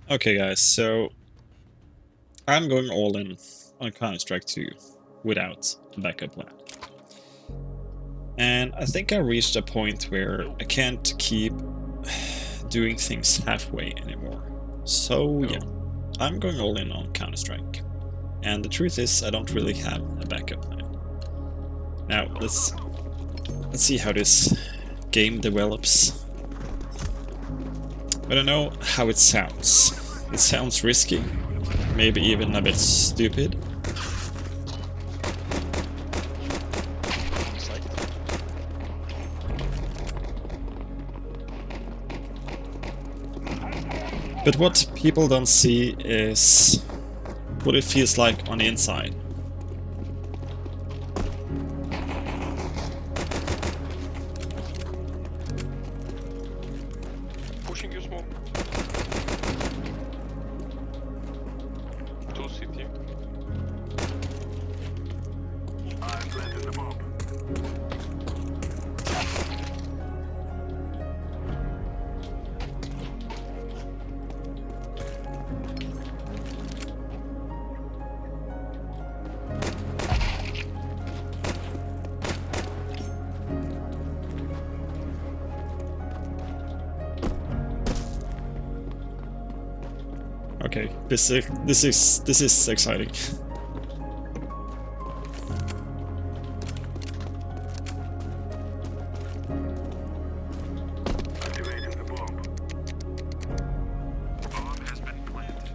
Okay guys, so I'm going all in on Counter-Strike 2 without a backup plan. And I think I reached a point where I can't keep doing things halfway anymore. So yeah, I'm going all in on Counter-Strike. And the truth is, I don't really have a backup plan. Now, let's see how this game develops. I don't know how it sounds. It sounds risky, maybe even a bit stupid. But what people don't see is what it feels like on the inside. Pushing you smoke. 2 CT. I planted the bomb. Okay, this is exciting. Activating the bomb. Bomb has been planted.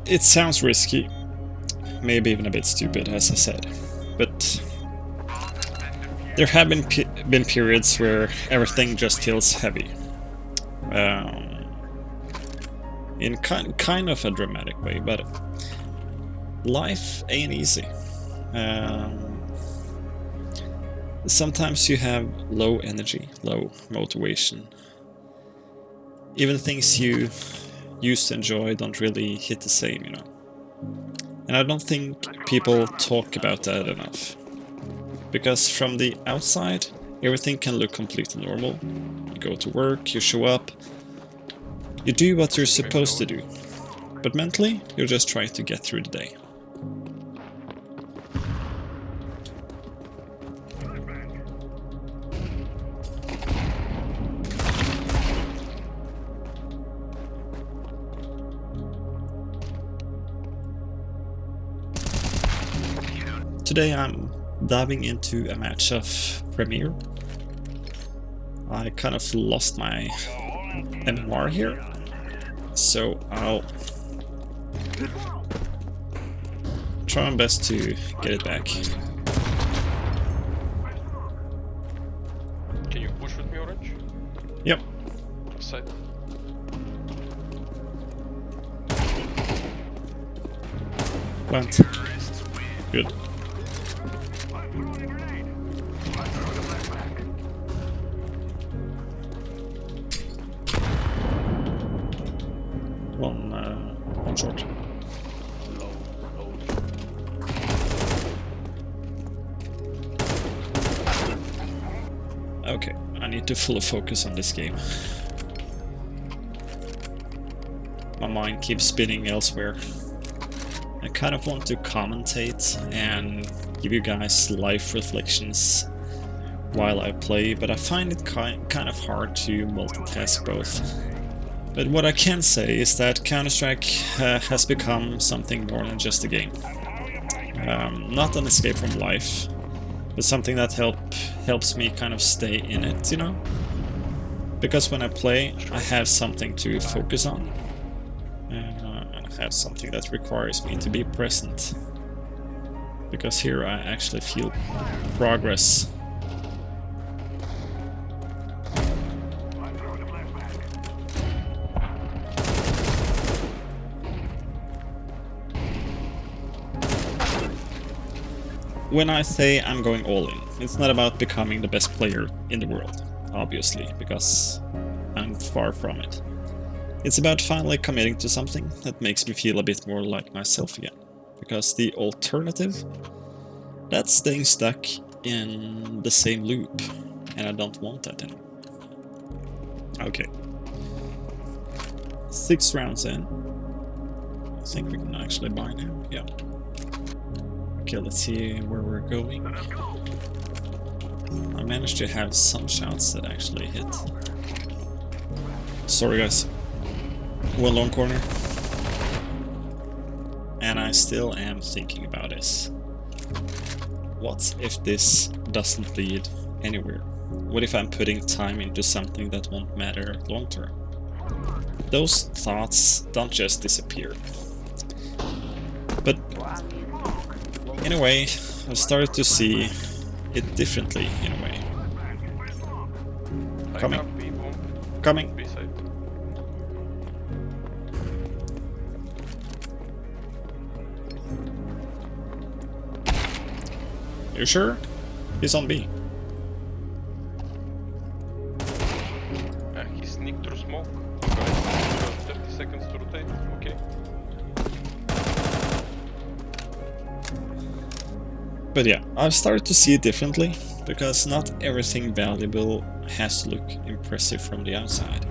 It sounds risky, maybe even a bit stupid, as I said, but there have been periods where everything just feels heavy, in kind of a dramatic way. But life ain't easy. Sometimes you have low energy, low motivation. Even things you used to enjoy don't really hit the same, you know. And I don't think people talk about that enough. Because from the outside, everything can look completely normal. You go to work, you show up, you do what you're supposed to do. But mentally, you're just trying to get through the day. Today I'm diving into a match of Premier. I kind of lost my MMR here, so I'll try my best to get it back. Can you push with me, Orange? Yep. Side. Plant. Good. One short. Okay, I need to fully focus on this game. My mind keeps spinning elsewhere. I kind of want to commentate and give you guys life reflections while I play, but I find it kind of hard to multitask both. But what I can say is that Counter-Strike has become something more than just a game. Not an escape from life, but something that helps me kind of stay in it, you know? Because when I play, I have something to focus on. And I have something that requires me to be present. Because here I actually feel progress. When I say I'm going all in, it's not about becoming the best player in the world, obviously, because I'm far from it. It's about finally committing to something that makes me feel a bit more like myself again. Because the alternative, that's staying stuck in the same loop. and I don't want that anymore. Okay. 6 rounds in. I think we can actually buy now. Yeah. Okay, let's see where we're going. I managed to have some shots that actually hit. Sorry guys. One long corner. And I still am thinking about this. What if this doesn't lead anywhere? What if I'm putting time into something that won't matter long term? Those thoughts don't just disappear. But in a way, I've started to see it differently in a way. Coming. Coming. You sure? He's on B. He sneaked through smoke. Guys, 30 seconds to rotate. Okay. But yeah, I've started to see it differently, because not everything valuable has to look impressive from the outside.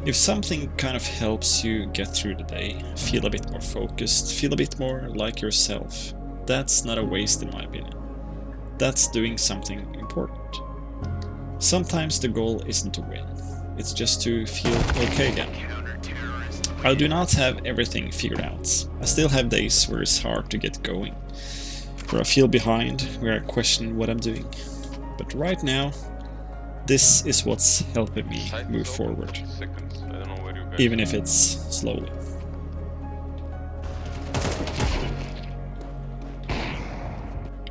If something kind of helps you get through the day, feel a bit more focused, feel a bit more like yourself, that's not a waste in my opinion. That's doing something important. Sometimes the goal isn't to win, it's just to feel okay again. I do not have everything figured out. I still have days where it's hard to get going, where I feel behind, where I question what I'm doing. But right now, this is what's helping me move forward, even if it's slowly.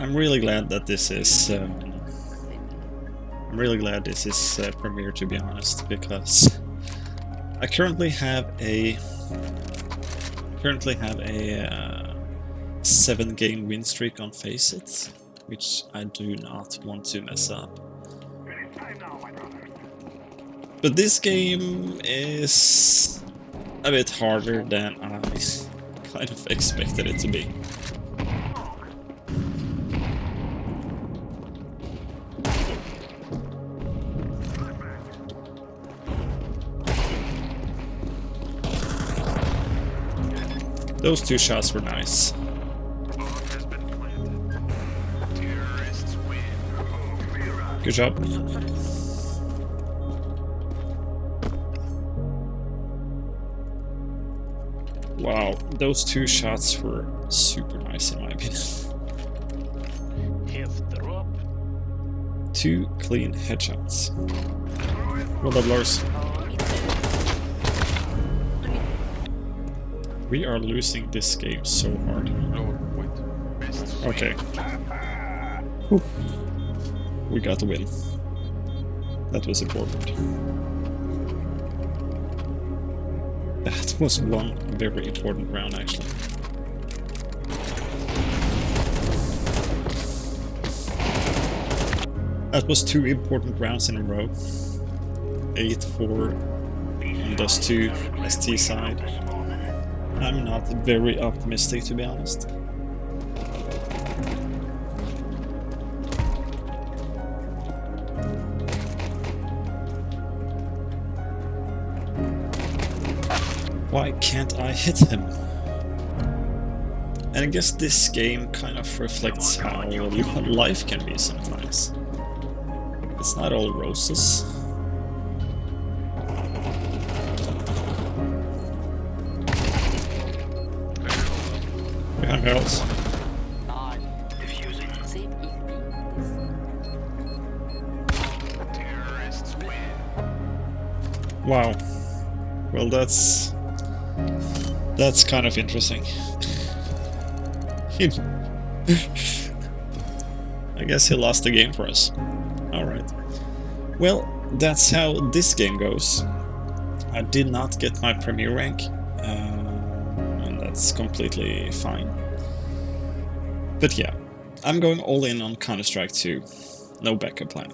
I'm really glad that this is Premiere, to be honest, because I currently have a 7-game win streak on Face It, which I do not want to mess up. But this game is a bit harder than I kind of expected it to be. Those 2 shots were nice. Good job. Wow, those 2 shots were super nice in my opinion. 2 clean headshots. Well done, Lars. We are losing this game so hard. Okay. Whew. We got the win. That was important. That was one very important round, actually. That was 2 important rounds in a row. 8-4 on those 2 ST side. I'm not very optimistic, to be honest. Why can't I hit him? And I guess this game kind of reflects how life can be sometimes. It's not all roses. Behind barrels. Wow. Well, that's kind of interesting. I guess he lost the game for us. Alright. Well, that's how this game goes. I did not get my Premier rank, and that's completely fine. But yeah, I'm going all in on Counter-Strike 2. No backup plan.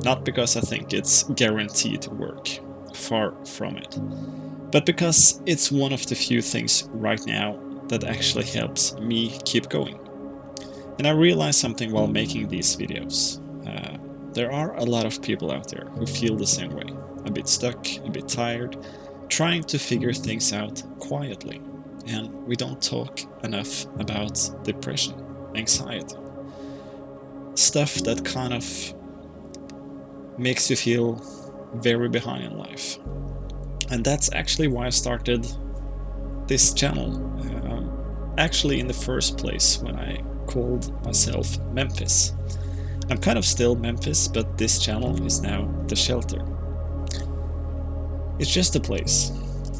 Not because I think it's guaranteed to work. Far from it. But because it's one of the few things right now that actually helps me keep going. And I realized something while making these videos. there are a lot of people out there who feel the same way, a bit stuck, a bit tired, trying to figure things out quietly. And we don't talk enough about depression, anxiety, stuff that kind of makes you feel very behind in life. And that's actually why I started this channel, actually in the first place when I called myself Memphis. I'm kind of still Memphis, but this channel is now The Shelter. It's just a place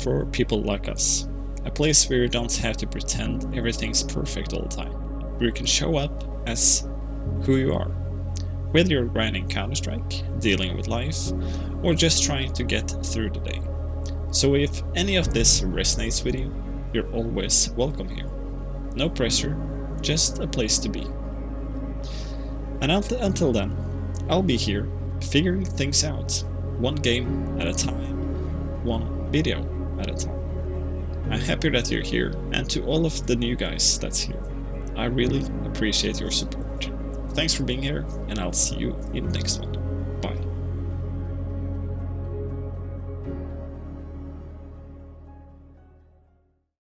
for people like us, a place where you don't have to pretend everything's perfect all the time, where you can show up as who you are, whether you're grinding Counter-Strike, dealing with life, or just trying to get through the day. So if any of this resonates with you, you're always welcome here. No pressure, just a place to be. And until then, I'll be here, figuring things out, one game at a time, one video at a time. I'm happy that you're here, and to all of the new guys that's here, I really appreciate your support. Thanks for being here, and I'll see you in the next one.